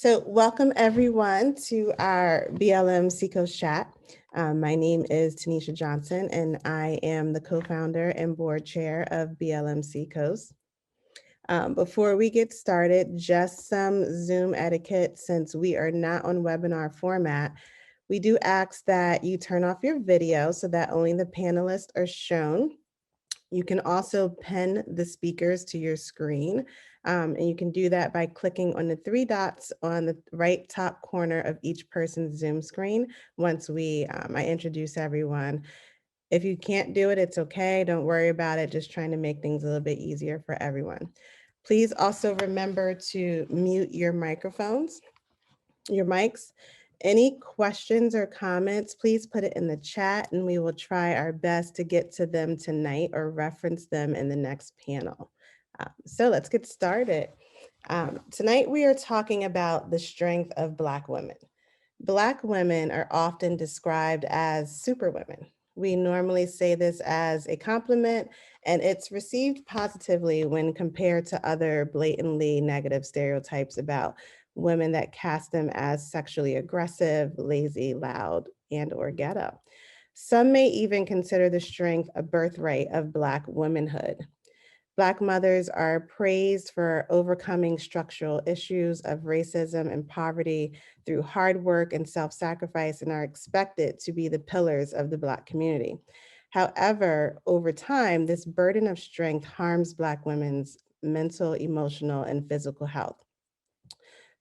So welcome everyone to our BLM Seacoast chat. My name is Tanisha Johnson and I am the co-founder and board chair of BLM Seacoast. Before we get started, just some Zoom etiquette since we are not on webinar format. We do ask that you turn off your video so that only the panelists are shown. You can also pin the speakers to your screen, and you can do that by clicking on the three dots on the right top corner of each person's Zoom screen once I introduce everyone. If you can't do it, it's okay. Don't worry about it. Just trying to make things a little bit easier for everyone. Please also remember to mute your microphones, your mics. Any questions or comments, please put it in the chat and we will try our best to get to them tonight or reference them in the next panel. So let's get started. Tonight we are talking about the strength of Black women. Black women are often described as superwomen. We normally say this as a compliment, and it's received positively when compared to other blatantly negative stereotypes about women that cast them as sexually aggressive, lazy, loud, and or ghetto. Some may even consider the strength a birthright of Black womanhood. Black mothers are praised for overcoming structural issues of racism and poverty through hard work and self-sacrifice and are expected to be the pillars of the Black community. However, over time, this burden of strength harms Black women's mental, emotional, and physical health.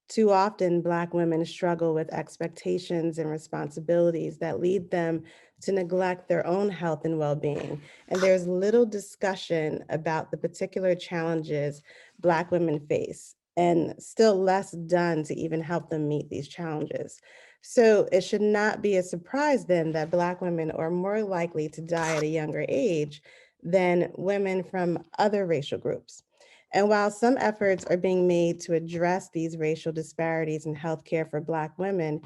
Too often, Black women struggle with expectations and responsibilities that lead them to neglect their own health and well-being. And there's little discussion about the particular challenges Black women face, and still less done to even help them meet these challenges. So it should not be a surprise then that Black women are more likely to die at a younger age than women from other racial groups. And while some efforts are being made to address these racial disparities in healthcare for Black women,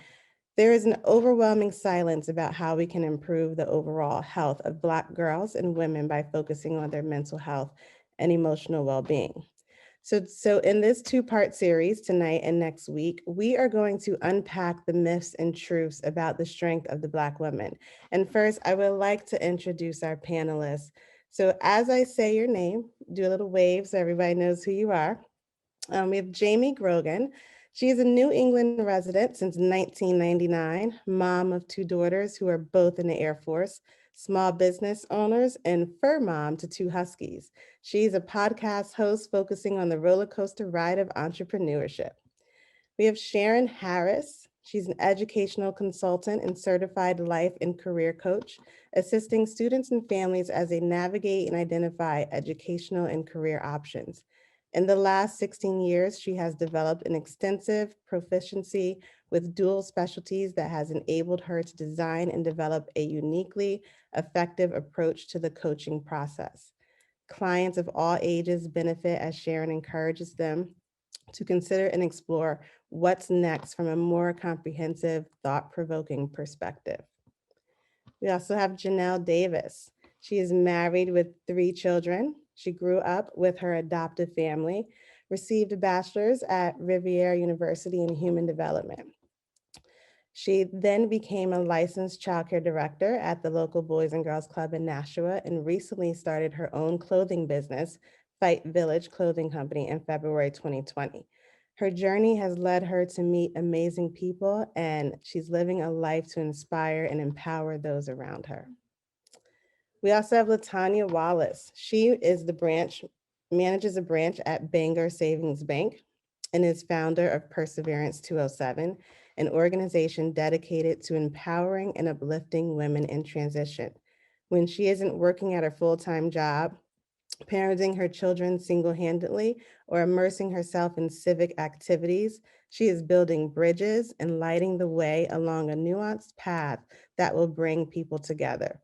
there is an overwhelming silence about how we can improve the overall health of Black girls and women by focusing on their mental health and emotional well-being. So in this two-part series tonight and next week, we are going to unpack the myths and truths about the strength of the Black woman. And first, I would like to introduce our panelists. So as I say your name, do a little wave so everybody knows who you are. We have Jamie Grogan. She is a New England resident since 1999, mom of two daughters who are both in the Air Force, small business owners, and fur mom to two huskies. She's a podcast host focusing on the roller coaster ride of entrepreneurship. We have Sharon Harris. She's an educational consultant and certified life and career coach, assisting students and families as they navigate and identify educational and career options. In the last 16 years, she has developed an extensive proficiency with dual specialties that has enabled her to design and develop a uniquely effective approach to the coaching process. Clients of all ages benefit as Sharon encourages them to consider and explore what's next from a more comprehensive, thought-provoking perspective. We also have Janelle Davis. She is married with three children. She grew up with her adoptive family, received a bachelor's at Riviera University in Human Development. She then became a licensed childcare director at the local Boys and Girls Club in Nashua and recently started her own clothing business, Fight Village Clothing Company, in February 2020. Her journey has led her to meet amazing people, and she's living a life to inspire and empower those around her. We also have Latanya Wallace. She is manages a branch at Bangor Savings Bank and is founder of Perseverance 207, an organization dedicated to empowering and uplifting women in transition. When she isn't working at her full-time job, parenting her children single-handedly, or immersing herself in civic activities, she is building bridges and lighting the way along a nuanced path that will bring people together.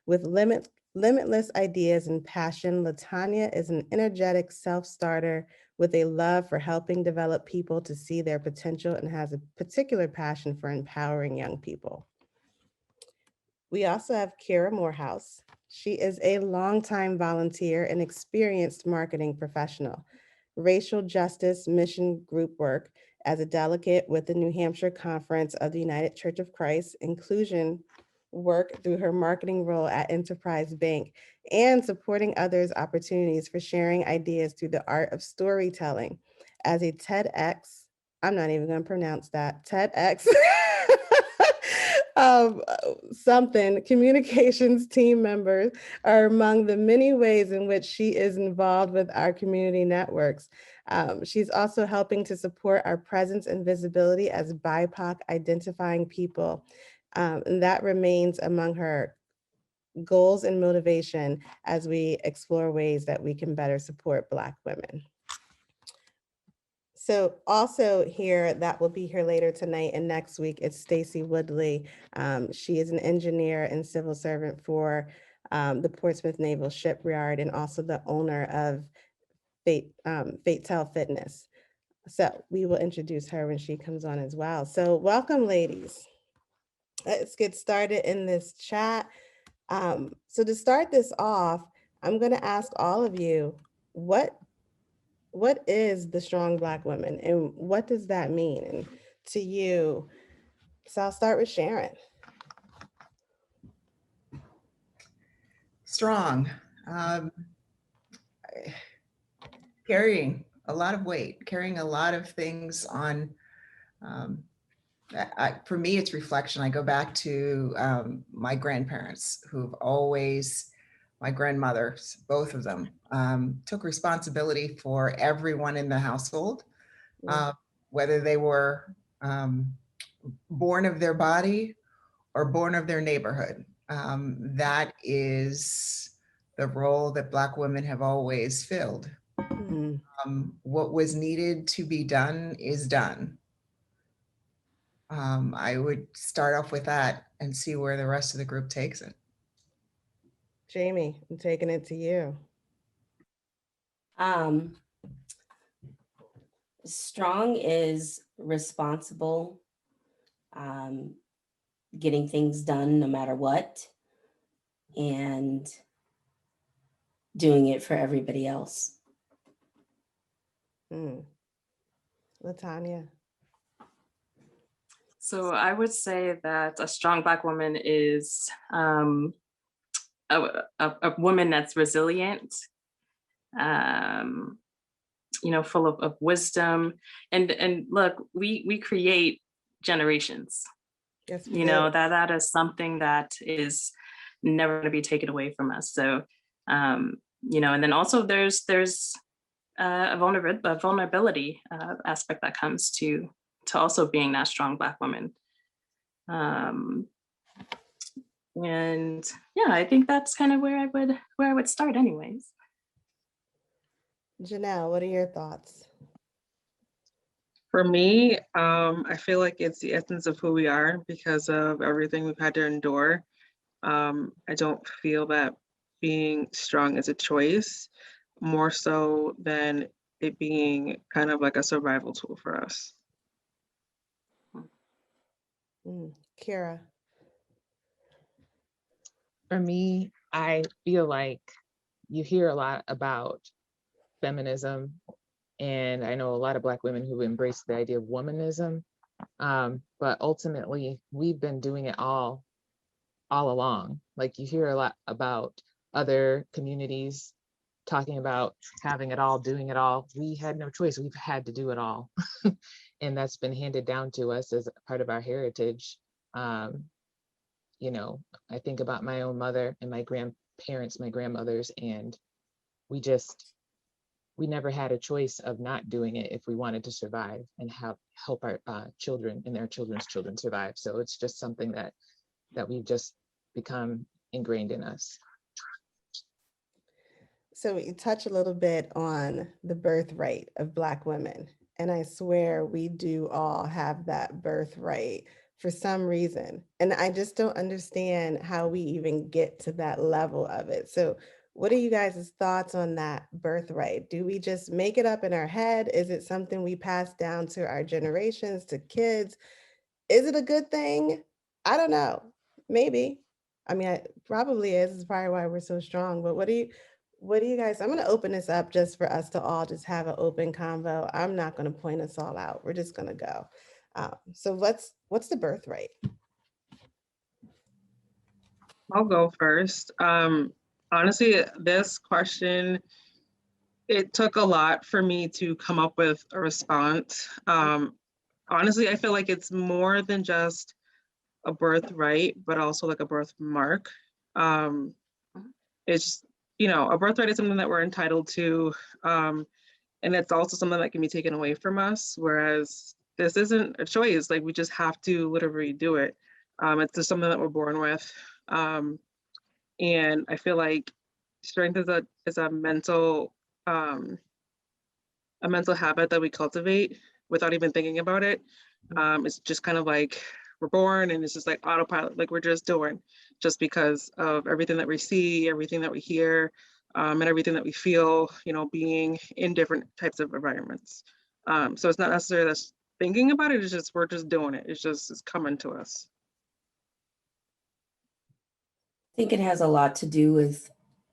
With limitless ideas and passion, Latanya is an energetic self-starter with a love for helping develop people to see their potential and has a particular passion for empowering young people. We also have Kira Morehouse. She is a longtime volunteer and experienced marketing professional, racial justice mission group work, as a delegate with the New Hampshire Conference of the United Church of Christ Inclusion work through her marketing role at Enterprise Bank, and supporting others' opportunities for sharing ideas through the art of storytelling. As a TEDx, I'm not even going to pronounce that, TEDx um, something communications team members are among the many ways in which she is involved with our community networks. She's also helping to support our presence and visibility as BIPOC identifying people. And that remains among her goals and motivation as we explore ways that we can better support Black women. So also here, that will be here later tonight and next week, it's Stacy Woodley. She is an engineer and civil servant for the Portsmouth Naval Shipyard and also the owner of Fatel Fitness. So we will introduce her when she comes on as well. So welcome, ladies. Let's get started in this chat. So to start this off, I'm going to ask all of you, what is the strong Black woman and what does that mean and to you? So I'll start with Sharon. Strong, carrying a lot of weight, carrying a lot of things on. For me, it's reflection. I go back to my grandparents who've always, my grandmothers, both of them, took responsibility for everyone in the household, whether they were born of their body or born of their neighborhood. That is the role that Black women have always filled. What was needed to be done is done. I would start off with that and see where the rest of the group takes it. Jamie, I'm taking it to you. Strong is responsible, getting things done no matter what, and doing it for everybody else. Latanya. So I would say that a strong Black woman is a woman that's resilient, full of wisdom. And look, we create generations. Yes, that is something that is never going to be taken away from us. So, and then also there's a vulnerability aspect that comes to also being that strong Black woman. And yeah, I think that's kind of where I would start anyways. Janelle, what are your thoughts? For me, I feel like it's the essence of who we are because of everything we've had to endure. I don't feel that being strong is a choice, more so than it being kind of like a survival tool for us. Kira. For me, I feel like you hear a lot about feminism, and I know a lot of Black women who embrace the idea of womanism, but ultimately we've been doing it all along. Like you hear a lot about other communities talking about having it all, doing it all. We had no choice. We've had to do it all. And that's been handed down to us as part of our heritage. I think about my own mother and my grandparents, my grandmothers, and we never had a choice of not doing it if we wanted to survive and help our children and their children's children survive. So it's just something that we've just become ingrained in us. So you touch a little bit on the birthright of Black women. And I swear we do all have that birthright for some reason. And I just don't understand how we even get to that level of it. So what are you guys' thoughts on that birthright? Do we just make it up in our head? Is it something we pass down to our generations, to kids? Is it a good thing? I don't know. Maybe. I mean, it probably is. It's probably why we're so strong. But what do you guys, I'm going to open this up just for us to all just have an open convo. I'm not going to point us all out. We're just going to go. So what's the birthright? I'll go first. Honestly, this question, it took a lot for me to come up with a response. Honestly, I feel like it's more than just a birthright, but also like a birthmark. It's, a birthright is something that we're entitled to. And it's also something that can be taken away from us. Whereas this isn't a choice, like we just have to literally do it. It's just something that we're born with. And I feel like strength is a mental habit that we cultivate without even thinking about it. It's just kind of like we're born and it's just like autopilot, like we're just doing, just because of everything that we see, everything that we hear, and everything that we feel, being in different types of environments. So it's not necessarily us thinking about it, it's just we're just doing it. It's coming to us. I think it has a lot to do with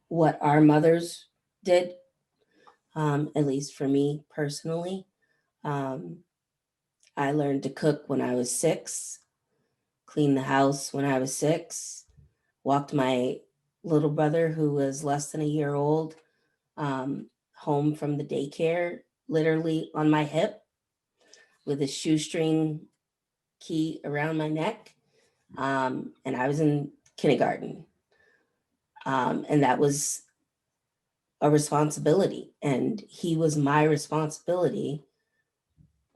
what our mothers did, at least for me personally. I learned to cook when I was 6, clean the house when I was 6, walked my little brother, who was less than a year old, home from the daycare, literally on my hip with a shoestring key around my neck. And I was in kindergarten. And that was a responsibility. And he was my responsibility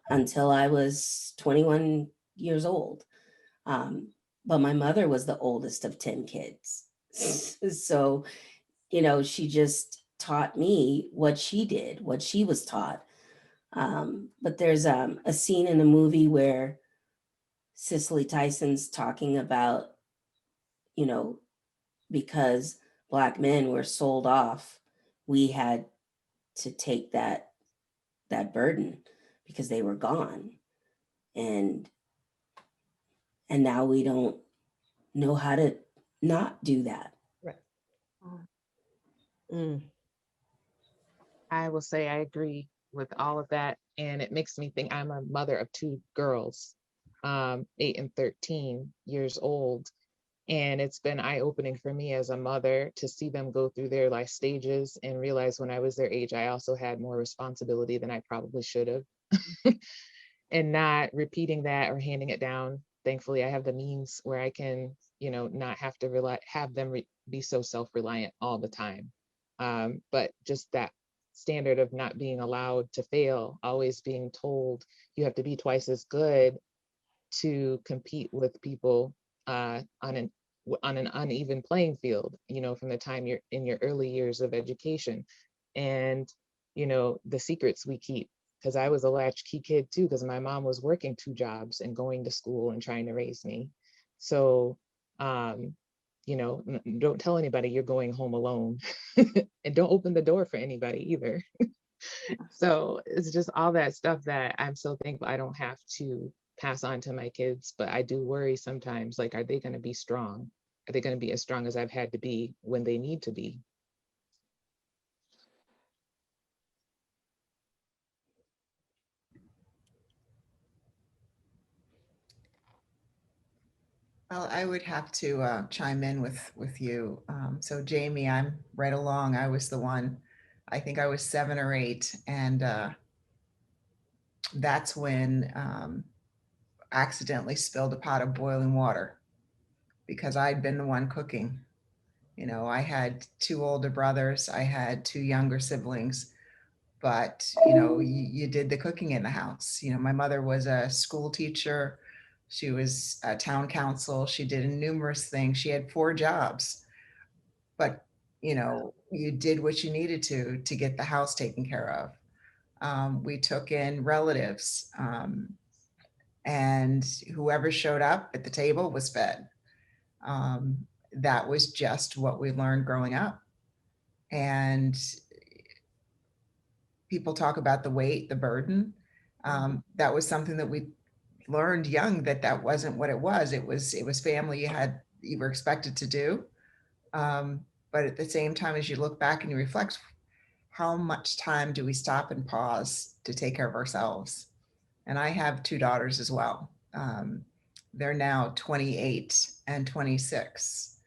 until I was 21 years old. But my mother was the oldest of 10 kids. So, she just taught me what she did, what she was taught. But there's a scene in a movie where Cicely Tyson's talking about, because Black men were sold off, we had to take that burden because they were gone. And now we don't know how to not do that. Right. Mm. I will say I agree with all of that. And it makes me think, I'm a mother of 2 girls, 8 and 13 years old. And it's been eye-opening for me as a mother to see them go through their life stages and realize when I was their age, I also had more responsibility than I probably should have. And not repeating that or handing it down. Thankfully, I have the means where I can, not have to have them be so self-reliant all the time. But just that standard of not being allowed to fail, always being told you have to be twice as good to compete with people on an uneven playing field, from the time you're in your early years of education. And, the secrets we keep, because I was a latchkey kid too, because my mom was working 2 jobs and going to school and trying to raise me. So, don't tell anybody you're going home alone and don't open the door for anybody either. So it's just all that stuff that I'm so thankful I don't have to pass on to my kids. But I do worry sometimes, like, are they going to be strong? Are they going to be as strong as I've had to be when they need to be? Well, I would have to chime in with you. So Jamie, I'm right along. I was the one, I think I was 7 or 8. And that's when accidentally spilled a pot of boiling water because I'd been the one cooking. I had 2 older brothers. I had 2 younger siblings, but you did the cooking in the house. My mother was a school teacher. She was a town council. She did numerous things. She had 4 jobs, but you did what you needed to get the house taken care of. We took in relatives, and whoever showed up at the table was fed. That was just what we learned growing up. And people talk about the weight, the burden. That was something that we learned young, that wasn't what it was. It was family you were expected to do. But at the same time, as you look back and you reflect, how much time do we stop and pause to take care of ourselves? And I have two daughters as well. They're now 28 and 26.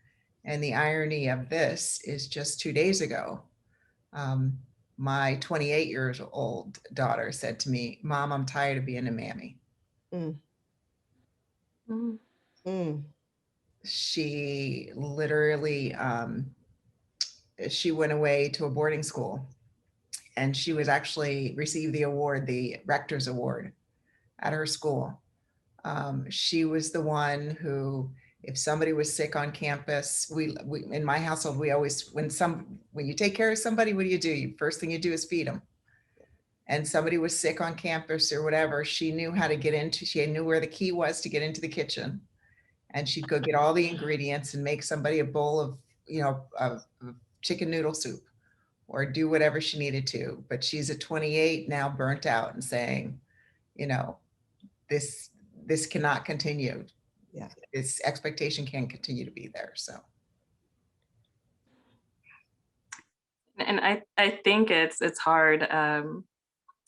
And the irony of this is just 2 days ago, my 28-year-old daughter said to me, "Mom, I'm tired of being a mammy." Mm, Mm. mm, She literally, she went away to a boarding school, and she was actually received the award, the rector's award at her school. She was the one who, if somebody was sick on campus, we in my household, we always, when you take care of somebody, what do? First thing you do is feed them. And somebody was sick on campus or whatever, she knew how to get into, she knew where the key was to get into the kitchen. And she'd go get all the ingredients and make somebody a bowl of, of chicken noodle soup, or do whatever she needed to. But she's at 28 now, burnt out, and saying, you know, this cannot continue. yeah. This expectation can't continue to be there. So And I think it's hard,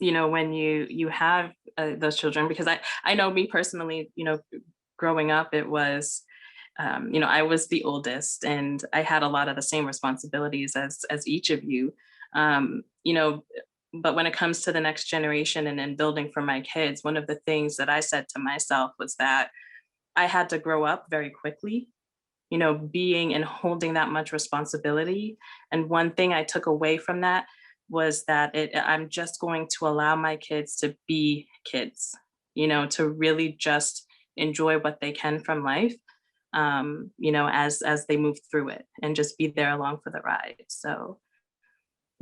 when you have those children, because I know me personally, growing up, it was, I was the oldest, and I had a lot of the same responsibilities as each of you, but when it comes to the next generation and then building for my kids, one of the things that I said to myself was that I had to grow up very quickly, being and holding that much responsibility. And one thing I took away from that was that I'm just going to allow my kids to be kids, to really just enjoy what they can from life, as they move through it, and just be there along for the ride. So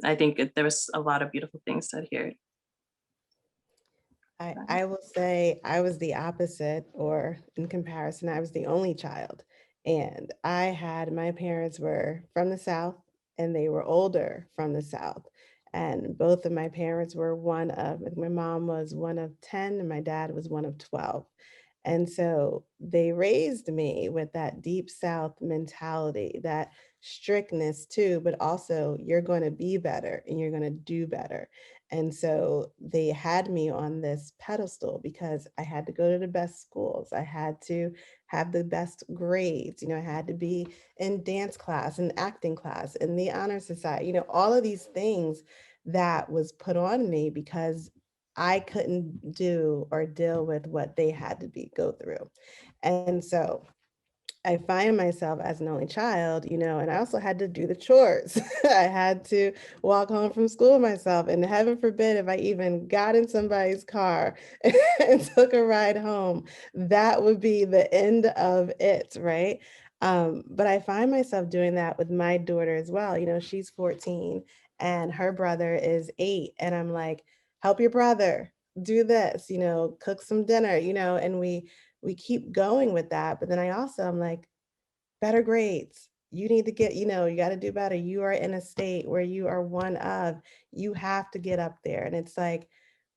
I think there was a lot of beautiful things said here. I will say I was the opposite, or in comparison, I was the only child. And my parents were from the South, and they were older from the South. And both of my parents were my mom was one of 10 and my dad was one of 12. And so they raised me with that deep South mentality, that strictness too, but also you're going to be better and you're going to do better. And so they had me on this pedestal because I had to go to the best schools. I had to have the best grades. I had to be in dance class and acting class and the honor society, all of these things that was put on me because I couldn't do or deal with what they had to go through. And so I find myself as an only child, and I also had to do the chores. I had to walk home from school myself. And heaven forbid if I even got in somebody's car and took a ride home, that would be the end of it, right? But I find myself doing that with my daughter as well. She's 14 and her brother is 8. And I'm like, help your brother, do this, cook some dinner, and we keep going with that. But then I'm like, better grades. You need to get, you got to do better. You are in a state where you are one of, you have to get up there. And it's like,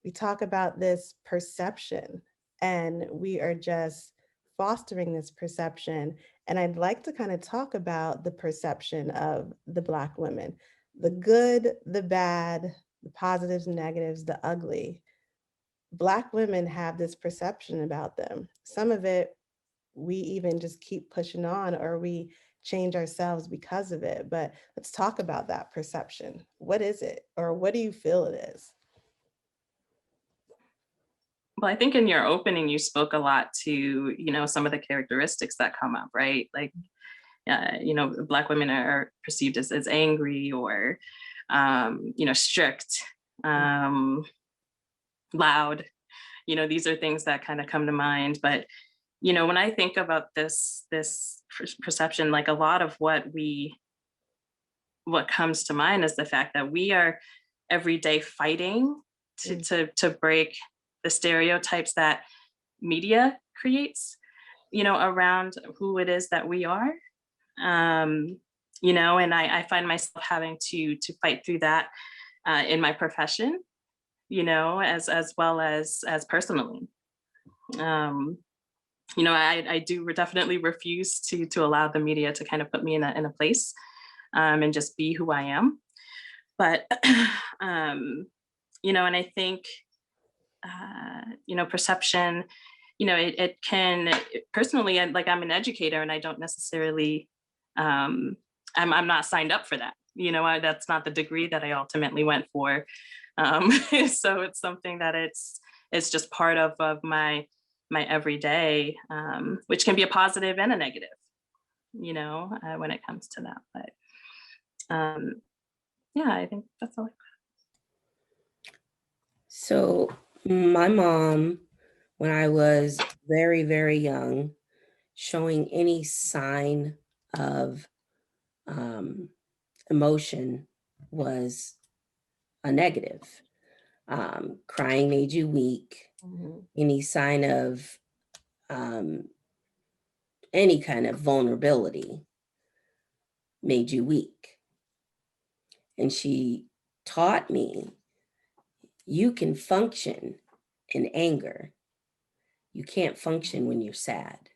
we talk about this perception and we are just fostering this perception. And I'd like to kind of talk about the perception of the Black women, the good, the bad, the positives, negatives, the ugly. Black women have this perception about them. Some of it we even just keep pushing on, or we change ourselves because of it. But let's talk about that perception. What is it? Or what do you feel it is? Well, I think in your opening, you spoke a lot to, some of the characteristics that come up, right? Like, Black women are perceived as angry or, strict, loud. These are things that kind of come to mind. But, when I think about this perception, like a lot of what comes to mind is the fact that we are every day fighting to break the stereotypes that media creates, around who it is that we are. And I find myself having to fight through that in my profession, as well as personally. I do definitely refuse to allow the media to kind of put me in a place and just be who I am. But, you know, and I think, you know, perception, you know, it can, personally, like I'm an educator and I don't necessarily, I'm not signed up for that. You know, that's not the degree that I ultimately went for. So it's something that it's just part of my everyday, which can be a positive and a negative, you know, when it comes to that. But yeah, I think that's all. So my mom, when I was very, very young, showing any sign of emotion was a negative. Crying made you weak. Any sign of any kind of vulnerability made you weak. And she taught me, you can function in anger. You can't function when you're sad.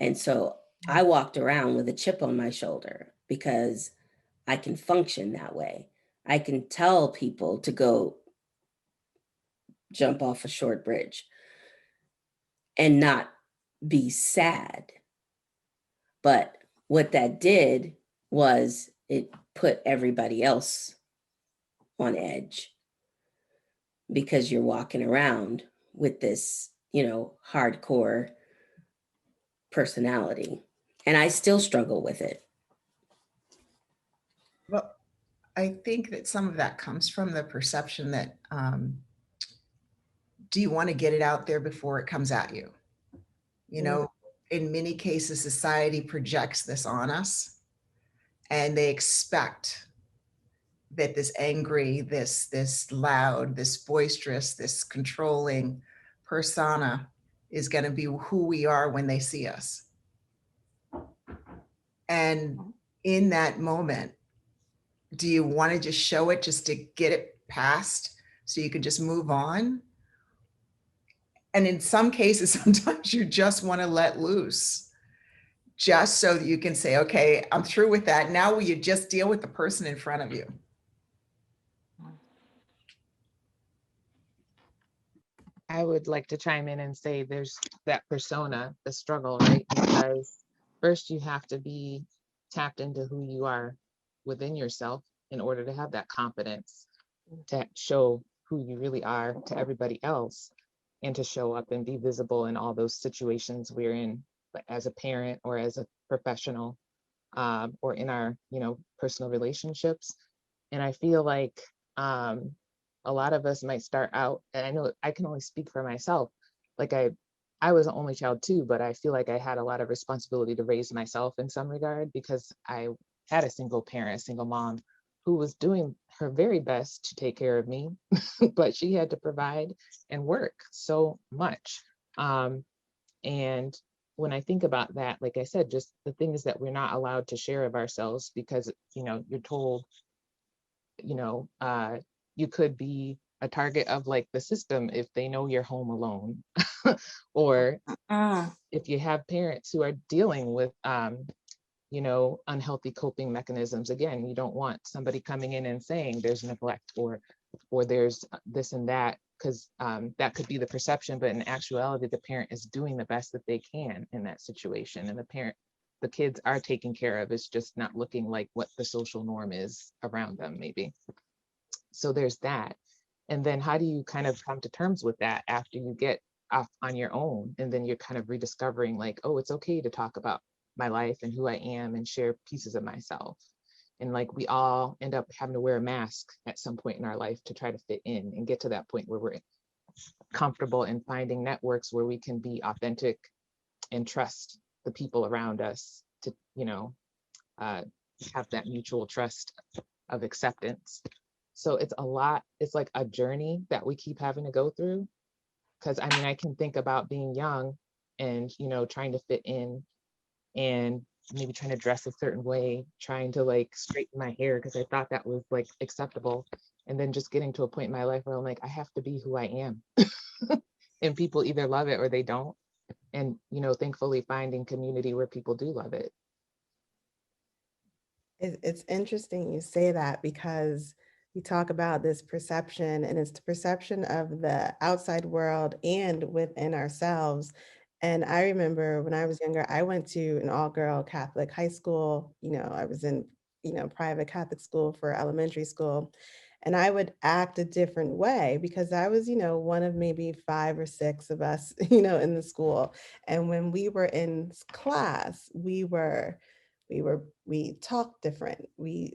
And so I walked around with a chip on my shoulder because I can function that way. I can tell people to go jump off a short bridge and not be sad. But what that did was it put everybody else on edge because you're walking around with this, you know, hardcore personality. And I still struggle with it. Well, I think that some of that comes from the perception that, do you want to get it out there before it comes at you? You know, in many cases, society projects this on us and they expect that this angry, this loud, this boisterous, this controlling persona is going to be who we are when they see us. And in that moment, do you want to just show it just to get it past so you can just move on? And in some cases, sometimes you just want to let loose just so that you can say, okay, I'm through with that. Now will you just deal with the person in front of you? I would like to chime in and say there's that persona, the struggle, right? Because first you have to be tapped into who you are within yourself in order to have that confidence to show who you really are to everybody else and to show up and be visible in all those situations we're in, but as a parent or as a professional, or in our, you know, personal relationships. And I feel like a lot of us might start out, and I know I can only speak for myself, like I was an only child too, but I feel like I had a lot of responsibility to raise myself in some regard because I had a single parent, a single mom who was doing her very best to take care of me, but she had to provide and work so much. And when I think about that, like I said, just the things that we're not allowed to share of ourselves because, you know, you're told, you know, you could be a target of like the system if they know you're home alone. Or if you have parents who are dealing with, you know, unhealthy coping mechanisms, again, you don't want somebody coming in and saying there's neglect or there's this and that, because that could be the perception, but in actuality, the parent is doing the best that they can in that situation. And the kids are taken care of. It's just not looking like what the social norm is around them, maybe. So there's that. And then how do you kind of come to terms with that after you get off on your own? And then you're kind of rediscovering like, oh, it's okay to talk about my life and who I am and share pieces of myself. And like we all end up having to wear a mask at some point in our life to try to fit in and get to that point where we're comfortable in finding networks where we can be authentic and trust the people around us to, you know, have that mutual trust of acceptance. So it's a lot, it's like a journey that we keep having to go through. Because I mean, I can think about being young and, you know, trying to fit in and maybe trying to dress a certain way, trying to like straighten my hair because I thought that was like acceptable. And then just getting to a point in my life where I'm like, I have to be who I am. And people either love it or they don't. And, you know, thankfully finding community where people do love it. It's interesting you say that because you talk about this perception, and it's the perception of the outside world and within ourselves. And I remember when I was younger, I went to an all-girl Catholic high school. I was in, private Catholic school for elementary school. And I would act a different way because I was, one of maybe 5 or 6 of us, in the school. And when we were in class, we talked different. We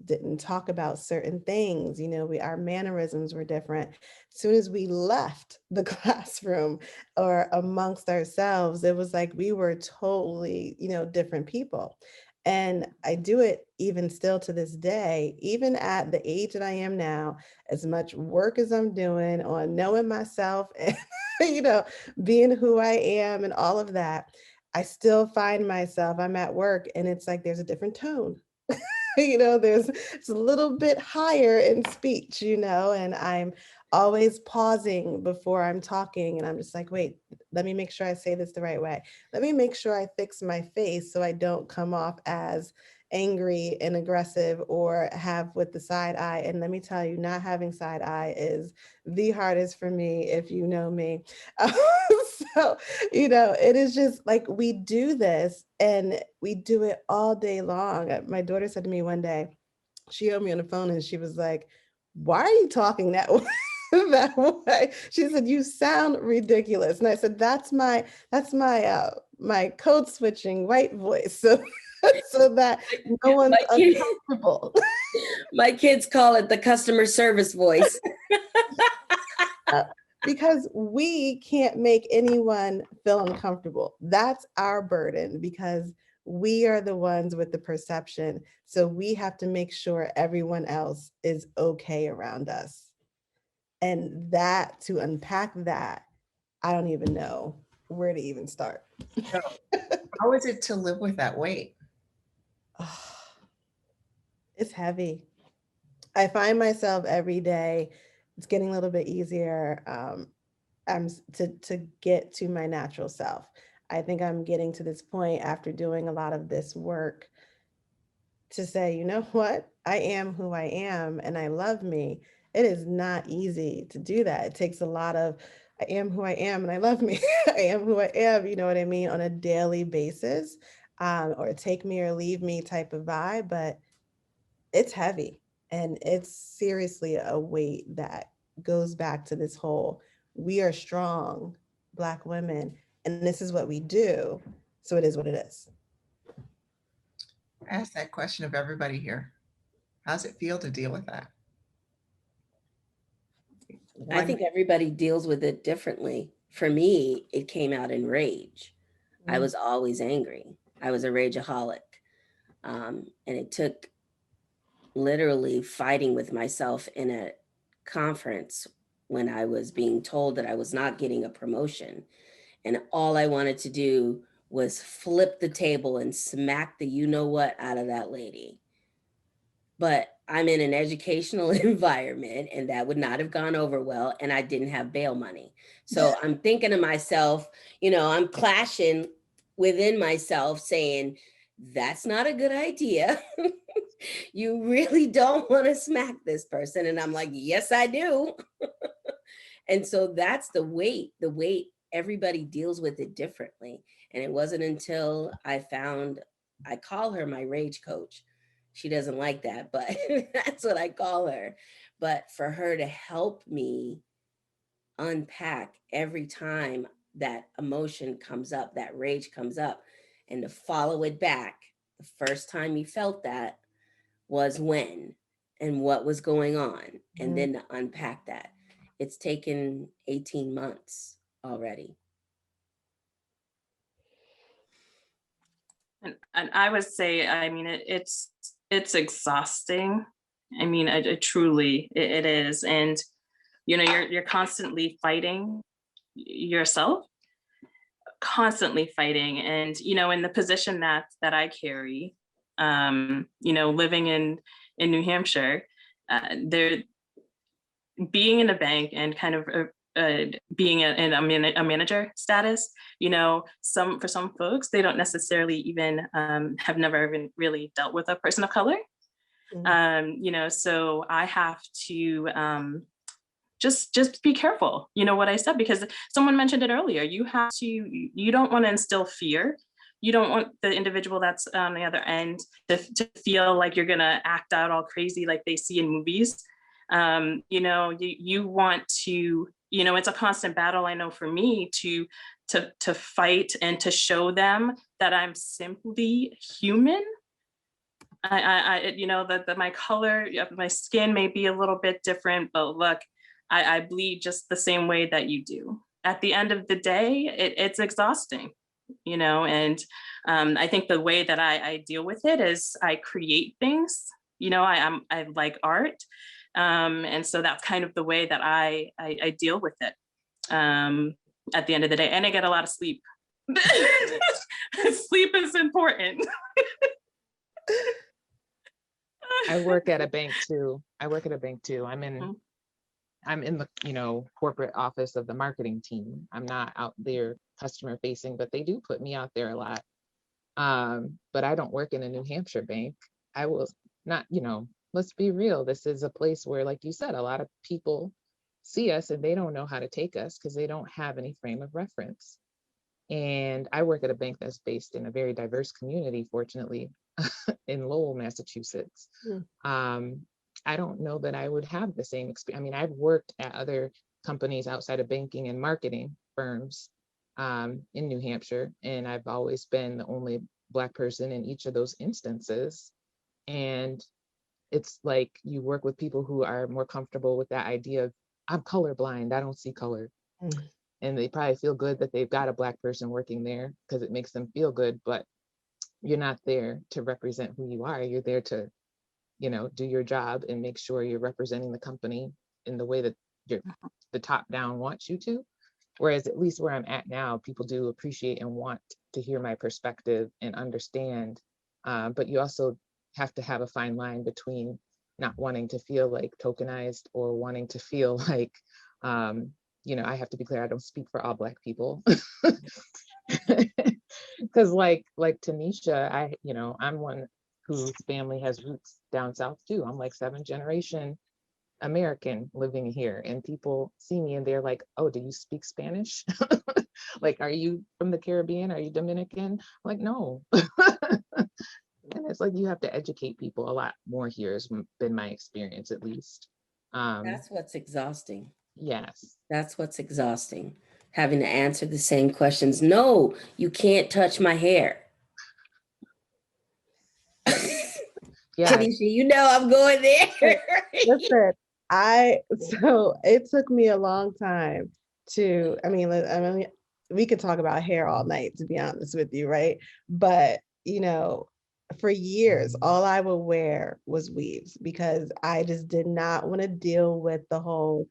didn't talk about certain things. Our mannerisms were different. As soon as we left the classroom or amongst ourselves, it was like we were totally, different people. And I do it even still to this day, even at the age that I am now, as much work as I'm doing on knowing myself and, being who I am and all of that. I still find myself, I'm at work and it's like there's a different tone. It's a little bit higher in speech, and I'm always pausing before I'm talking. And I'm just like, wait, let me make sure I say this the right way. Let me make sure I fix my face so I don't come off as angry and aggressive or have with the side eye. And let me tell you, not having side eye is the hardest for me if you know me. So, it is just like we do this and we do it all day long. My daughter said to me one day, she heard me on the phone and she was like, why are you talking that way? That way? She said, you sound ridiculous. And I said, my code switching white voice. So, so that no one's My kid- uncomfortable. My kids call it the customer service voice. Because we can't make anyone feel uncomfortable. That's our burden because we are the ones with the perception. So we have to make sure everyone else is okay around us. And that, to unpack that, I don't even know where to even start. So how is it to live with that weight? It's heavy. I find myself every day, it's getting a little bit easier. To get to my natural self. I think I'm getting to this point after doing a lot of this work to say, you know what? I am who I am and I love me. It is not easy to do that. It takes a lot of, I am who I am and I love me. I am who I am, you know what I mean, on a daily basis, or take me or leave me type of vibe, but it's heavy and it's seriously a weight that goes back to this whole, we are strong Black women and this is what we do, so it is what it is. I ask that question of everybody here. How's it feel to deal with that? I think everybody deals with it differently. For me, it came out in rage. I was always angry. I was a rageaholic. And it took literally fighting with myself in a conference when I was being told that I was not getting a promotion. And all I wanted to do was flip the table and smack the you know what out of that lady. But I'm in an educational environment and that would not have gone over well. And I didn't have bail money. So I'm thinking to myself, I'm clashing within myself saying, that's not a good idea. You really don't want to smack this person. And I'm like, yes, I do. And so that's the weight, everybody deals with it differently. And it wasn't until I call her my rage coach. She doesn't like that, but that's what I call her. But for her to help me unpack every time that emotion comes up, that rage comes up, and to follow it back, the first time you felt that was when and what was going on, and then to unpack that. It's taken 18 months already. And I would say, I mean, it's exhausting. I mean, it truly it is, and you're constantly fighting yourself, constantly fighting, and in the position that I carry, living in New Hampshire, there, being in a bank and kind of being in a manager status. You know, for some folks, they don't necessarily even have never even really dealt with a person of color. You know, so I have to just be careful, you know, what I said, because someone mentioned it earlier. You don't want to instill fear. You don't want the individual that's on the other end to feel like you're gonna act out all crazy like they see in movies. You know, you want to, you know, it's a constant battle, I know, for me to fight and to show them that I'm simply human. You know, that my color, my skin may be a little bit different, but look, I bleed just the same way that you do. At the end of the day, it's exhausting, you know, and I think the way that I deal with it is I create things, you know, I like art. And so that's kind of the way that I deal with it at the end of the day. And I get a lot of sleep. Sleep is important. I work at a bank too. I'm in the, you know, corporate office of the marketing team. I'm not out there customer facing, but they do put me out there a lot. But I don't work in a New Hampshire bank. I will not, you know, let's be real. This is a place where, like you said, a lot of people see us and they don't know how to take us because they don't have any frame of reference. And I work at a bank that's based in a very diverse community, fortunately, in Lowell, Massachusetts. I don't know that I would have the same experience. I mean, I've worked at other companies outside of banking and marketing firms in New Hampshire, and I've always been the only Black person in each of those instances. And it's like you work with people who are more comfortable with that idea of, I'm colorblind, I don't see color. And they probably feel good that they've got a Black person working there because it makes them feel good, but you're not there to represent who you are. You're there to, you know, do your job and make sure you're representing the company in the way that the top down wants you to. Whereas at least where I'm at now, people do appreciate and want to hear my perspective and understand. But you also have to have a fine line between not wanting to feel like tokenized or wanting to feel like, you know, I have to be clear, I don't speak for all Black people. Because like Tanisha, you know, I'm one whose family has roots down south too. I'm like 7th generation American living here, and people see me and they're like, oh, do you speak Spanish? Like, are you from the Caribbean? Are you Dominican? I'm like, no. And it's like, you have to educate people a lot more here, has been my experience, at least. That's what's exhausting. Yes. That's what's exhausting. Having to answer the same questions. No, you can't touch my hair. Yeah. Tanisha, you know I'm going there. Listen, so it took me a long time to, I mean, we could talk about hair all night, to be honest with you, right? But, you know, for years, all I would wear was weaves because I just did not want to deal with the whole,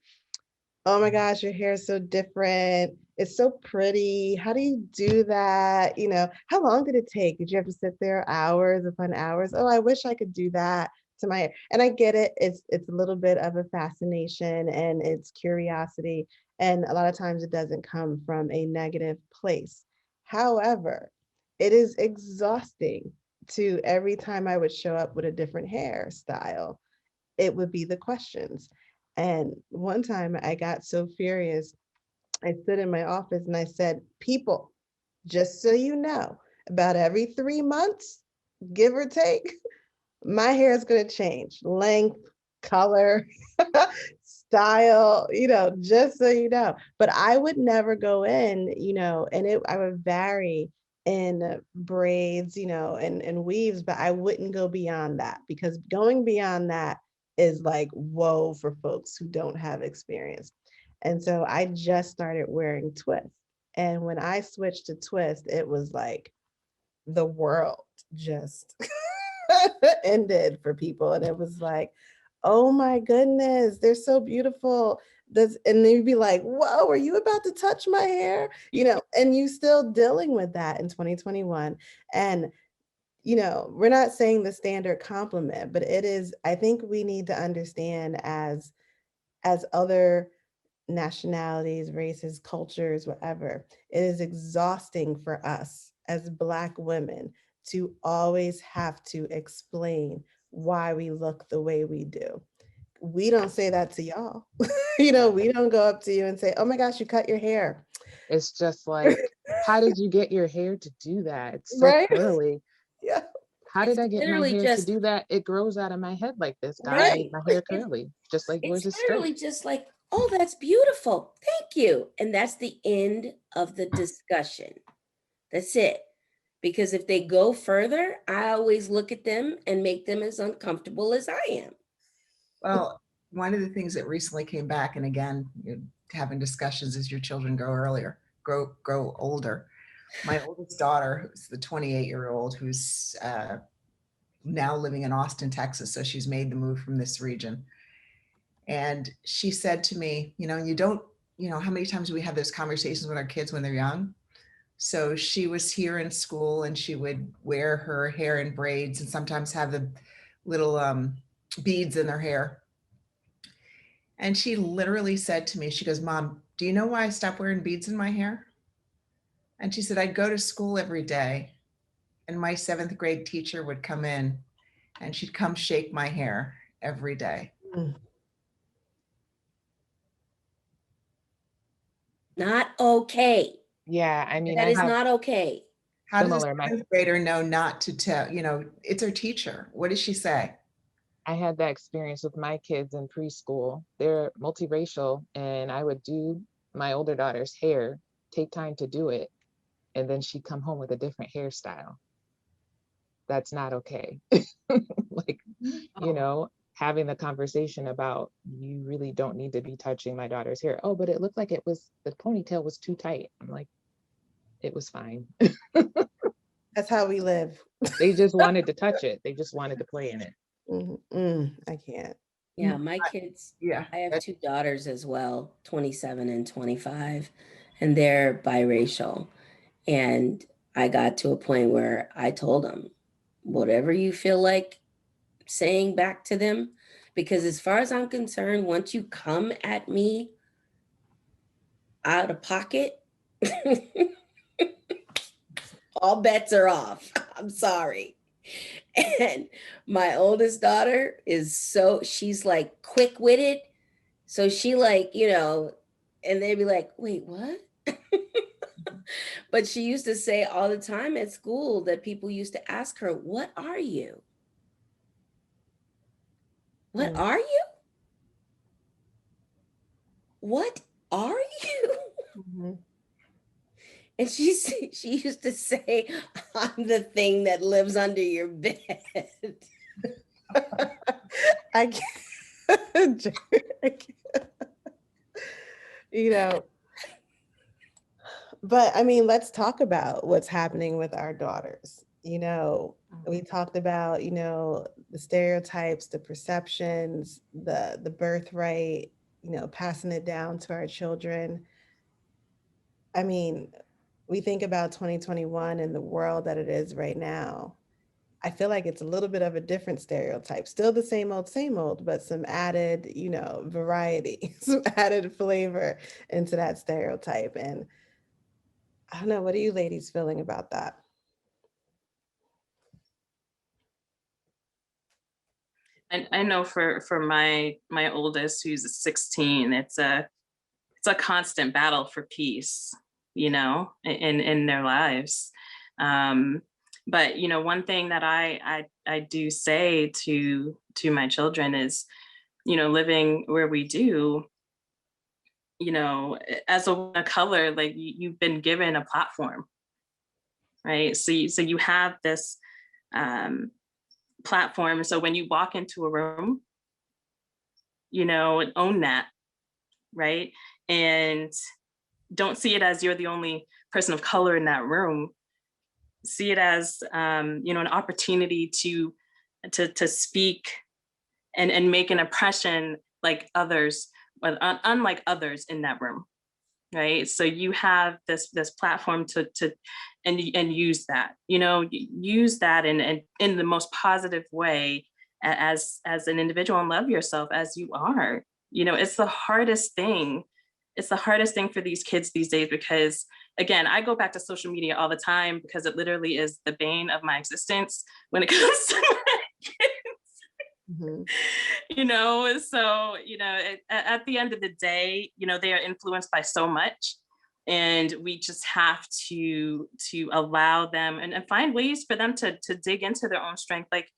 oh my gosh, your hair is so different. It's so pretty. How do you do that? You know, how long did it take? Did you have to sit there hours upon hours? Oh, I wish I could do that to my hair. And I get it. It's a little bit of a fascination and it's curiosity. And a lot of times it doesn't come from a negative place. However, it is exhausting to every time I would show up with a different hairstyle, it would be the questions. And one time I got so furious, I stood in my office and I said, people, just so you know, about every 3 months, give or take, my hair is going to change length, color, style, you know, just so you know. But I would never go in, you know, and I would vary in braids, you know, and weaves, but I wouldn't go beyond that because going beyond that is like, whoa, for folks who don't have experience. And so I just started wearing twists. And when I switched to twist, it was like the world just ended for people. And it was like, oh my goodness, they're so beautiful. And they'd be like, whoa, are you about to touch my hair? You know, and you still dealing with that in 2021. And, you know, we're not saying the standard compliment, but it is, I think we need to understand as other nationalities, races, cultures, whatever. It is exhausting for us as Black women to always have to explain why we look the way we do. We don't say that to y'all. We don't go up to you and say, oh my gosh, you cut your hair. It's just like, how did you get your hair to do that? It's so Right? curly. Yeah. How did It's I get my literally hair to just do that? It grows out of my head like this. God made right. my hair curly, just like yours It's is straight. literally just like, oh, that's beautiful. Thank you. And that's the end of the discussion. That's it. Because if they go further, I always look at them and make them as uncomfortable as I am. Well, one of the things that recently came back, and again, you're having discussions as your children grow older. My oldest daughter, who's the 28-year-old, who's now living in Austin, Texas. So she's made the move from this region. And she said to me, how many times do we have those conversations with our kids when they're young? So she was here in school and she would wear her hair in braids and sometimes have the little beads in her hair. And she literally said to me, she goes, Mom, do you know why I stopped wearing beads in my hair? And she said, I'd go to school every day and my 7th grade teacher would come in and she'd come shake my hair every day. Mm. Not okay. Yeah, I mean, That I is have not okay. How does a similar. 7th grader know not to tell, it's her teacher. What does she say? I had that experience with my kids in preschool. They're multiracial, and I would do my older daughter's hair, take time to do it, and then she'd come home with a different hairstyle. That's not okay. Like, having the conversation about, you really don't need to be touching my daughter's hair. Oh, but it looked like the ponytail was too tight. I'm like, it was fine. That's how we live. They just wanted to touch it. They just wanted to play in it. I can't. Yeah, my kids, Yeah. I have 2 daughters as well, 27 and 25, and they're biracial. And I got to a point where I told them, whatever you feel like saying back to them, because as far as I'm concerned, once you come at me out of pocket, all bets are off. I'm sorry. And my oldest daughter she's like quick-witted. So she and they'd be like, wait, what? But she used to say all the time at school that people used to ask her, what are you? What Mm. are you? What are you? Mm-hmm. And she used to say, I'm the thing that lives under your bed. I can't. I can't. But I mean, let's talk about what's happening with our daughters. We talked about, the stereotypes, the perceptions, the birthright, passing it down to our children. I mean, we think about 2021 and the world that it is right now. I feel like it's a little bit of a different stereotype, still the same old, but some added, variety, some added flavor into that stereotype. And I don't know, what are you ladies feeling about that? And I know for my oldest, who's 16, it's a constant battle for peace, in their lives. But one thing that I do say to my children is, living where we do, as a woman of color, like you've been given a platform, right? So you have this platform. So when you walk into a room, own that, right? And don't see it as you're the only person of color in that room. See it as an opportunity to speak and make an impression like others, unlike others in that room, right? So you have this platform to use that, use that in the most positive way as an individual, and love yourself as you are. It's the hardest thing it's the hardest thing for these kids these days, because again, I go back to social media all the time because it literally is the bane of my existence when it comes to my kids. Mhm. So at the end of the day, they are influenced by so much, and we just have to allow them and find ways for them to dig into their own strength. Like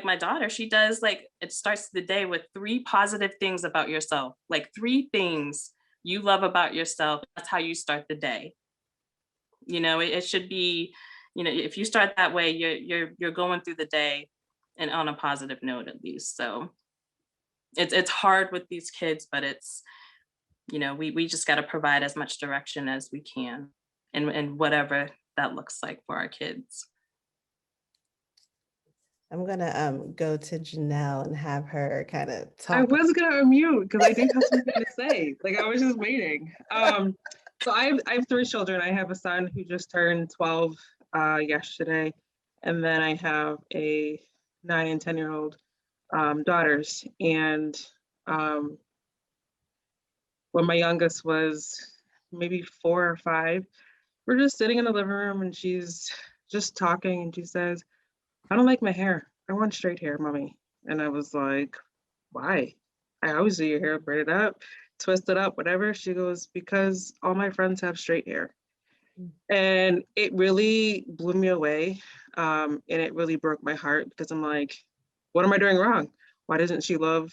my daughter, she does, like, it starts the day with 3 positive things about yourself, like 3 things you love about yourself. That's how you start the day. It should be, if you start that way, you're going through the day and on a positive note, at least. So it's hard with these kids, but it's, we just got to provide as much direction as we can, and whatever that looks like for our kids. I'm gonna go to Janelle and have her kind of I talk. was gonna unmute because I do have something to say. Like, I was just waiting. So I have 3 children. I have a son who just turned 12 yesterday, and then I have a 9 and 10-year-old daughters. And when my youngest was maybe 4 or 5, we're just sitting in the living room, and she's just talking, and she says, "I don't like my hair. I want straight hair, mommy." And I was like, "Why? I always do your hair braided up, twisted up, whatever." She goes, "Because all my friends have straight hair." And it really blew me away. And it really broke my heart, because I'm like, what am I doing wrong? Why doesn't she love,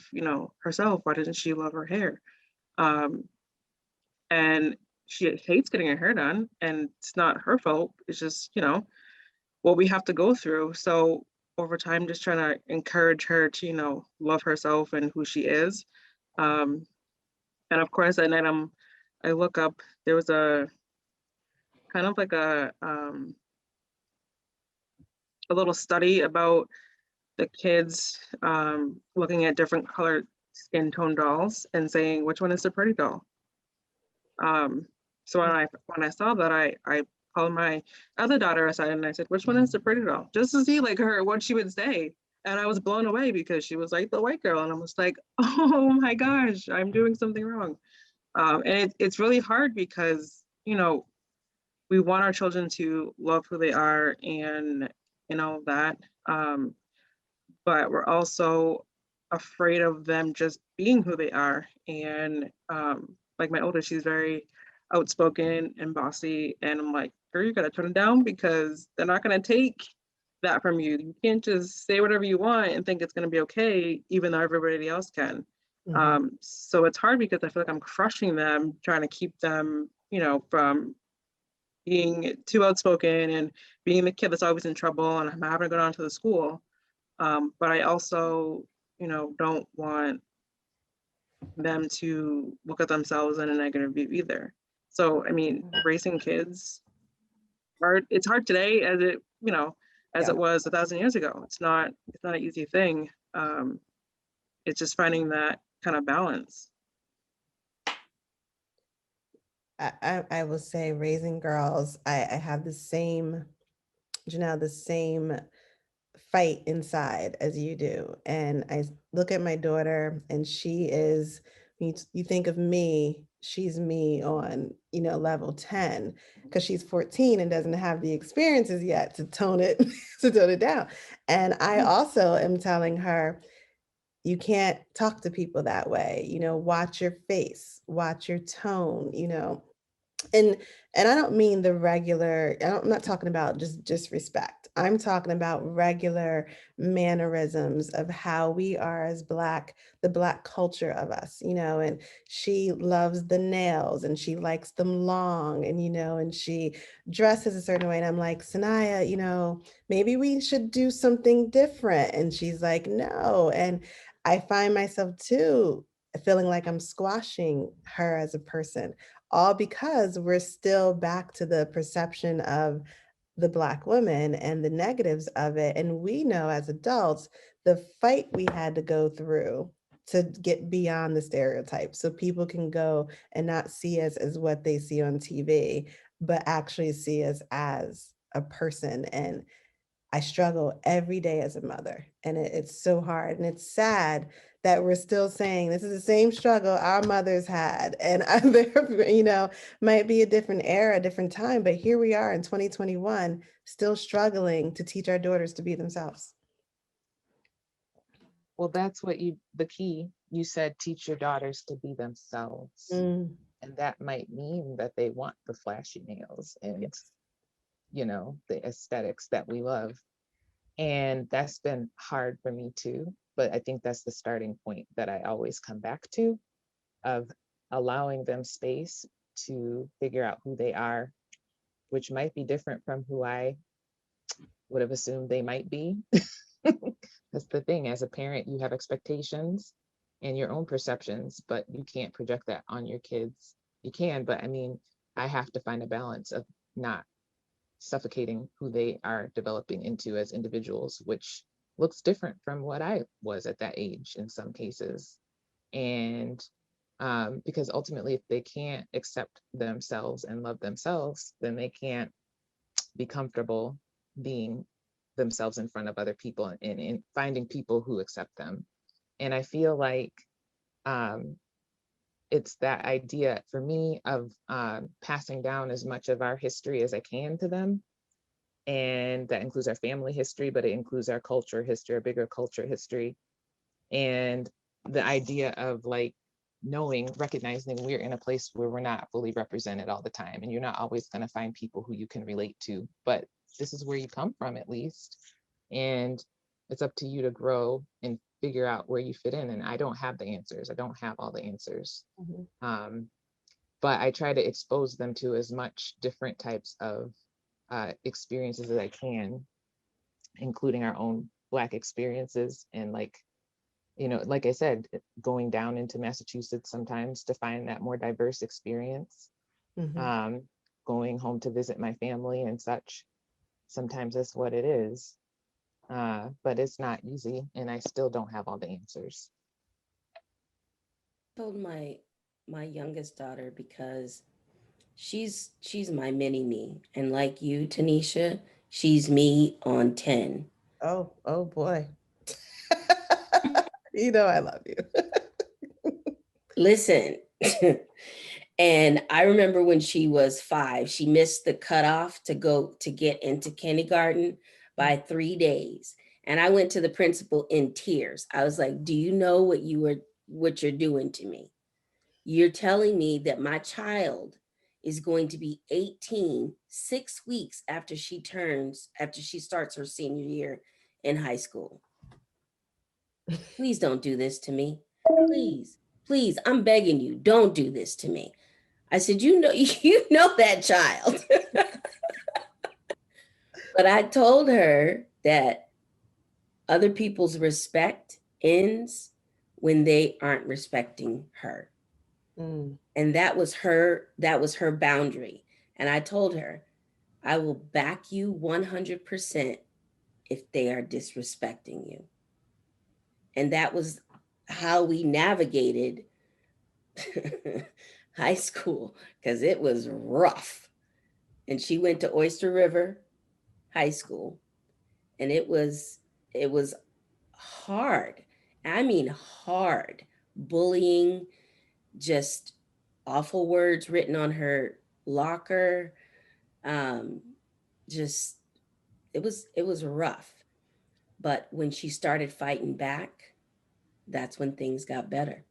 herself? Why doesn't she love her hair? And she hates getting her hair done, and it's not her fault. It's just, what we have to go through. So over time, just trying to encourage her to, love herself and who she is. And of course, at night, I look up, there was a kind of like a little study about the kids looking at different colored skin tone dolls and saying which one is the pretty doll. So when I saw that, I called my other daughter aside and I said, "Which one is the pretty doll?" Just to see like what she would say. And I was blown away because she was like the white girl, and I was like, "Oh my gosh, I'm doing something wrong." And it's really hard because we want our children to love who they are and all of that. But we're also afraid of them just being who they are. And like my oldest, she's very outspoken and bossy. And I'm like, girl, you gotta tone it down because they're not gonna take that from you. You can't just say whatever you want and think it's gonna be okay, even though everybody else can. So it's hard because I feel like I'm crushing them, trying to keep them, from being too outspoken and being the kid that's always in trouble and I'm having to go down to the school. But I also, don't want them to look at themselves in a negative view either. So, I mean, raising kids, it's hard today as as it was 1,000 years ago. It's not an easy thing. It's just finding that kind of balance. I will say raising girls, I have the same, Janelle, the same fight inside as you do. And I look at my daughter and she is, you think of me, she's me on, level 10, because she's 14 and doesn't have the experiences yet to tone it, to tone it down. And I also am telling her, you can't talk to people that way, watch your face, watch your tone, and I don't mean the regular, I'm not talking about just disrespect. I'm talking about regular mannerisms of how we are as the Black culture of us, and she loves the nails and she likes them long, and, and she dresses a certain way. And I'm like, Sanaya, maybe we should do something different. And she's like, no. And I find myself too feeling like I'm squashing her as a person, all because we're still back to the perception of the Black woman and the negatives of it. And we know as adults, the fight we had to go through to get beyond the stereotypes so people can go and not see us as what they see on TV, but actually see us as a person. And I struggle every day as a mother, and it's so hard. And it's sad that we're still saying this is the same struggle our mothers had. And there, might be a different era, a different time, but here we are in 2021, still struggling to teach our daughters to be themselves. Well, that's the key. You said teach your daughters to be themselves. Mm, And that might mean that they want the flashy nails and, the aesthetics that we love. And that's been hard for me too. But I think that's the starting point that I always come back to, of allowing them space to figure out who they are, which might be different from who I would have assumed they might be. That's the thing. As a parent, you have expectations and your own perceptions, but you can't project that on your kids. You can, but I mean, I have to find a balance of not suffocating who they are developing into as individuals, which looks different from what I was at that age in some cases. And because ultimately, if they can't accept themselves and love themselves, then they can't be comfortable being themselves in front of other people and finding people who accept them. And I feel like it's that idea for me of passing down as much of our history as I can to them. And that includes our family history, but it includes our culture history, our bigger culture history. And the idea of like recognizing we're in a place where we're not fully represented all the time. And you're not always going to find people who you can relate to, but this is where you come from at least. And it's up to you to grow and figure out where you fit in. And I don't have the answers. I don't have all the answers. But I try to expose them to as much different types of experiences as I can, including our own Black experiences. And like I said, going down into Massachusetts sometimes to find that more diverse experience, going home to visit my family and such. Sometimes that's what it is. But it's not easy, and I still don't have all the answers. I told my youngest daughter, because she's my mini me, and like you, Tanisha, she's me on 10. oh boy. I love you. Listen. And I remember when she was 5, she missed the cutoff to get into kindergarten by 3 days. And I went to the principal in tears. I was like, do you know what you're doing to me? You're telling me that my child is going to be 18 6 weeks after she starts her senior year in high school. Please don't do this to me. Please, I'm begging you, don't do this to me. I said, you know that child. But I told her that other people's respect ends when they aren't respecting her. And that was her boundary. And I told her, I will back you 100% if they are disrespecting you. And that was how we navigated high school, because it was rough. And she went to Oyster River High School, and it was hard. I mean hard. Bullying, just awful words written on her locker. Just it was rough. But when she started fighting back, that's when things got better.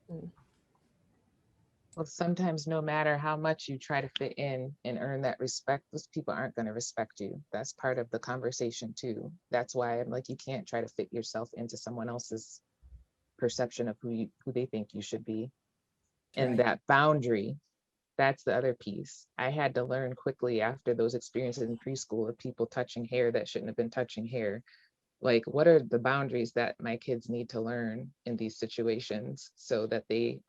Well, sometimes no matter how much you try to fit in and earn that respect, those people aren't going to respect you. That's part of the conversation too. That's why I'm like, you can't try to fit yourself into someone else's perception of who they think you should be. And Right. that boundary, that's the other piece. I had to learn quickly after those experiences in preschool of people touching hair that shouldn't have been touching hair. Like, what are the boundaries that my kids need to learn in these situations so that they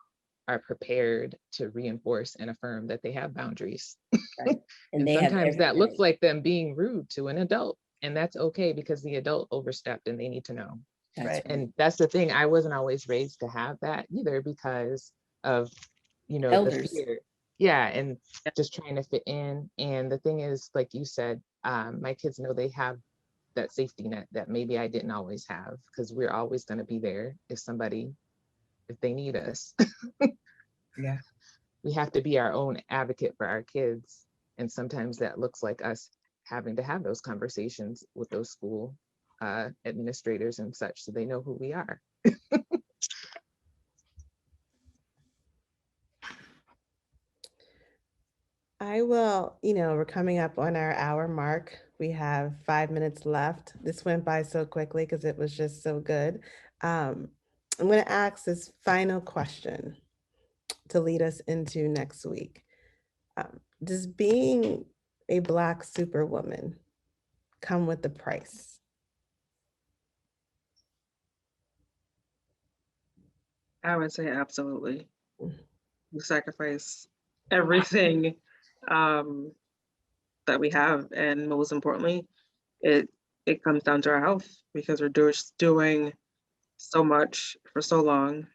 are prepared to reinforce and affirm that they have boundaries. Right. And they have sometimes that looks everything. like them being rude to an adult, and that's okay because the adult overstepped and they need to know. That's Right. And that's the thing, I wasn't always raised to have that either because of, the Elders. fear. yeah, and just trying to fit in. And the thing is, like you said, my kids know they have that safety net that maybe I didn't always have, because we're always going to be there if they need us. Yeah. We have to be our own advocate for our kids. And sometimes that looks like us having to have those conversations with those school administrators and such, so they know who we are. I will, we're coming up on our hour mark. We have 5 minutes left. This went by so quickly because it was just so good. I'm going to ask this final question to lead us into next week. Does being a Black superwoman come with a price? I would say absolutely. We sacrifice everything that we have, and most importantly, it comes down to our health, because we're doing so much for so long,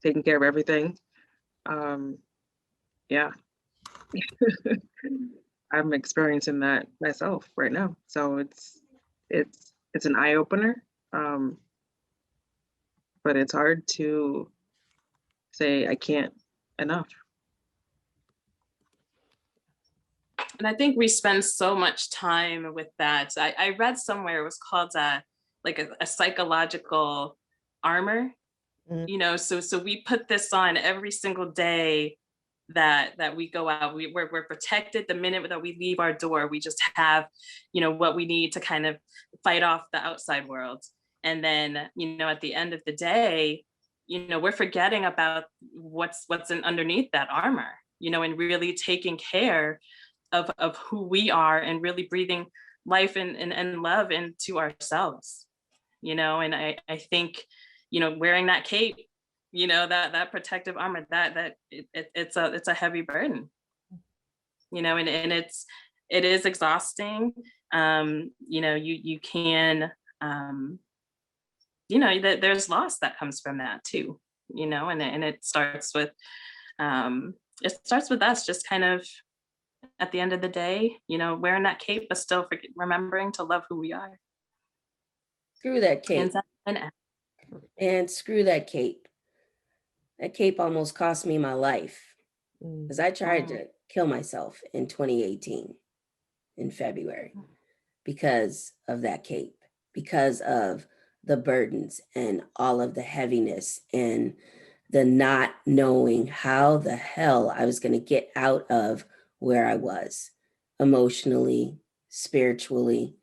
taking care of everything. Yeah. I'm experiencing that myself right now, so it's an eye opener, but it's hard to say I can't enough. And I think we spend so much time with that. I read somewhere it was called like a psychological armor. Mm. So we put this on every single day that we go out. We're protected the minute that we leave our door. We just have, what we need to kind of fight off the outside world. And then, at the end of the day, we're forgetting about what's underneath that armor, and really taking care of who we are, and really breathing life and love into ourselves, and I think, wearing that cape, that protective armor, it's a heavy burden, and it is exhausting. You can, that there's loss that comes from that too, and it starts with us just kind of, at the end of the day, wearing that cape, but still remembering to love who we are. Screw that cape. Inside and out. And screw that cape. That cape almost cost me my life, because I tried to kill myself in 2018 in February because of that cape, because of the burdens and all of the heaviness and the not knowing how the hell I was going to get out of where I was emotionally, spiritually.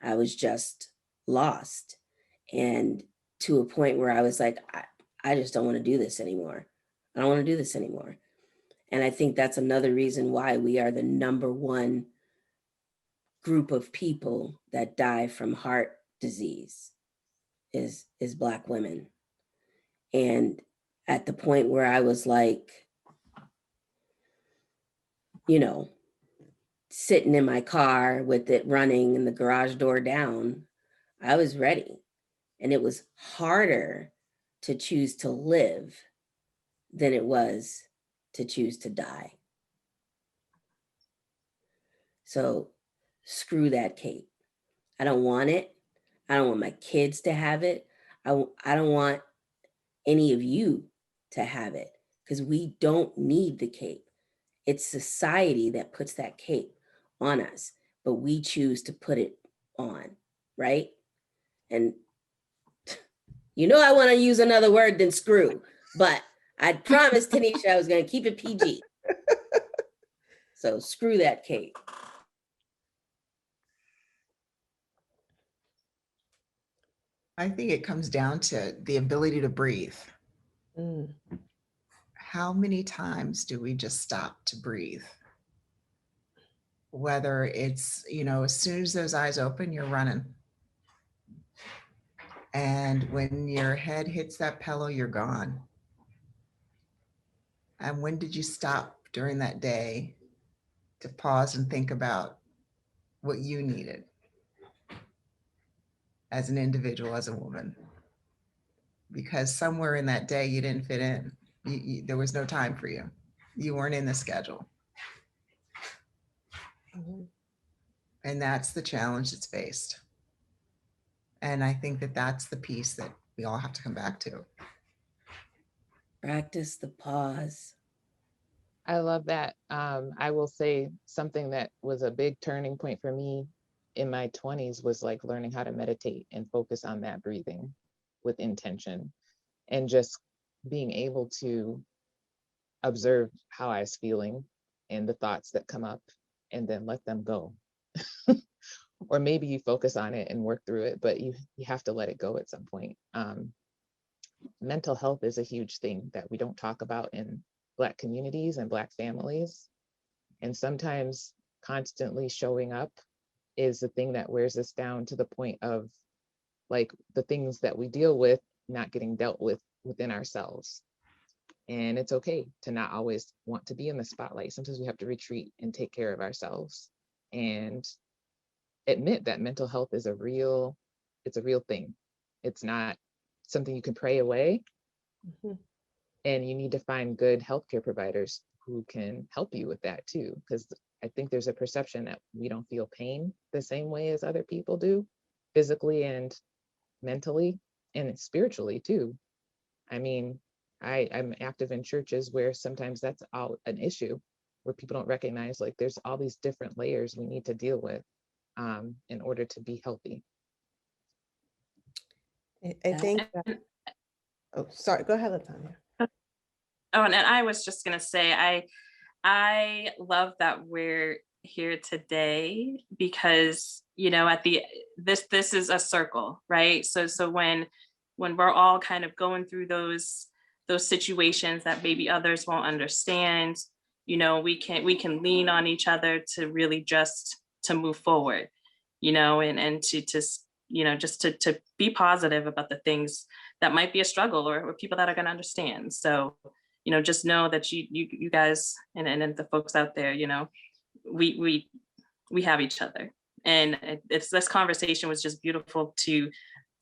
I was just lost. And to a point where I was like, I just don't want to do this anymore. I don't want to do this anymore. And I think that's another reason why we are the #1 group of people that die from heart disease is Black women. And at the point where I was like, sitting in my car with it running and the garage door down, I was ready. And it was harder to choose to live than it was to choose to die. So screw that cape. I don't want it. I don't want my kids to have it. I don't want any of you to have it, because we don't need the cape. It's society that puts that cape on us, but we choose to put it on, right? And I want to use another word than screw, but I promised Tanisha I was going to keep it PG. So screw that cape. I think it comes down to the ability to breathe. Mm. How many times do we just stop to breathe? Whether it's, as soon as those eyes open, you're running. And when your head hits that pillow, you're gone. And when did you stop during that day to pause and think about what you needed as an individual, as a woman? Because somewhere in that day you didn't fit in. There was no time for you. You weren't in the schedule. Mhm. And that's the challenge that's faced. And I think that that's the piece that we all have to come back to. Practice the pause. I love that. I will say something that was a big turning point for me in my 20s was like learning how to meditate and focus on that breathing with intention, and just being able to observe how I was feeling and the thoughts that come up and then let them go. Or maybe you focus on it and work through it, but you have to let it go at some point. Mental health is a huge thing that we don't talk about in Black communities and Black families. And sometimes constantly showing up is the thing that wears us down to the point of like the things that we deal with not getting dealt with within ourselves. And it's okay to not always want to be in the spotlight. Sometimes we have to retreat and take care of ourselves and admit that mental health is it's a real thing. It's not something you can pray away. Mhm. And you need to find good healthcare providers who can help you with that too. Because I think there's a perception that we don't feel pain the same way as other people do, physically and mentally and spiritually too. I mean, I'm active in churches where sometimes that's all an issue, where people don't recognize like there's all these different layers we need to deal with in order to be healthy. I think that, And- oh, sorry, go ahead, Latanya. Oh, and I was just gonna say, I love that we're here today because, you know, at the this is a circle, right? So when we're all kind of going through those situations that maybe others won't understand, you know, we can lean on each other to really just to move forward, you know, and to you know, just to be positive about the things that might be a struggle, or people that are going to understand. So, you know, just know that you guys and the folks out there, you know, we have each other. And it's this conversation was just beautiful to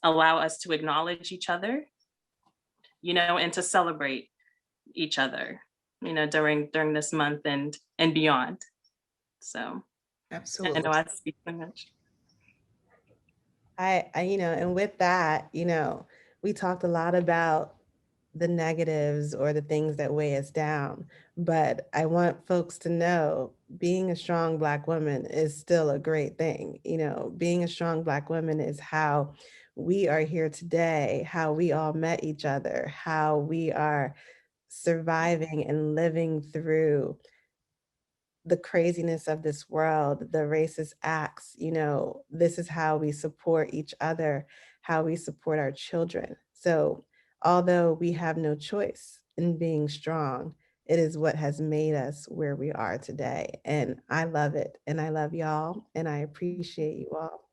allow us to acknowledge each other, you know, and to celebrate each other, you know, during this month and beyond. So I Absolutely. know I speak so much. You know, and with that, you know, we talked a lot about the negatives or the things that weigh us down, but I want folks to know being a strong Black woman is still a great thing. You know, being a strong Black woman is how we are here today, how we all met each other, how we are surviving and living through the craziness of this world, the racist acts. You know, this is how we support each other, how we support our children. So although we have no choice in being strong, it is what has made us where we are today. And I love it. And I love y'all. And I appreciate you all.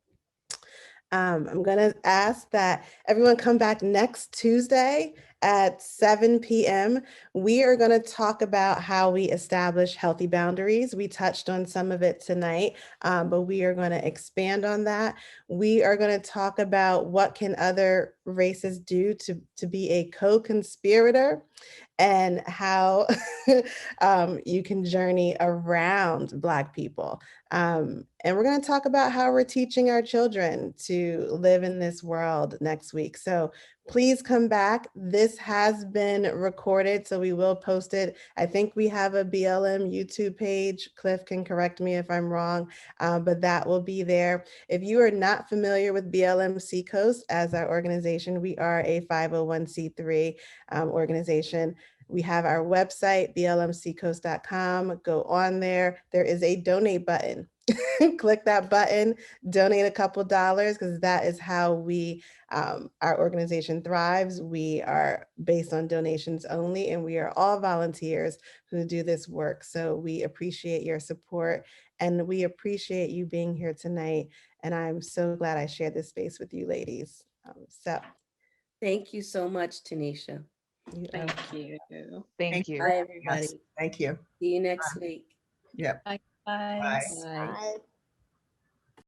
I'm going to ask that everyone come back next Tuesday at 7 p.m. We are going to talk about how we establish healthy boundaries. We touched on some of it tonight, but we are going to expand on that. We are going to talk about what can other races do to be a co-conspirator, and how you can journey around Black people. And we're going to talk about how we're teaching our children to live in this world next week. So please come back. This has been recorded, so we will post it. I think we have a BLM YouTube page. Cliff can correct me if I'm wrong, but that will be there. If you are not familiar with BLM Seacoast as our organization, we are a 501c3 organization. We have our website, blmseacoast.com. Go on there. There is a donate button. Click that button, donate a couple dollars, because that is how our organization thrives. We are based on donations only, and we are all volunteers who do this work. So we appreciate your support, and we appreciate you being here tonight. And I'm so glad I shared this space with you ladies. Thank you so much, Tanisha. You are Thank you. Thank you. Bye, Yes, everybody. thank you. See you next week. Yep. Bye. Bye. Bye. Bye.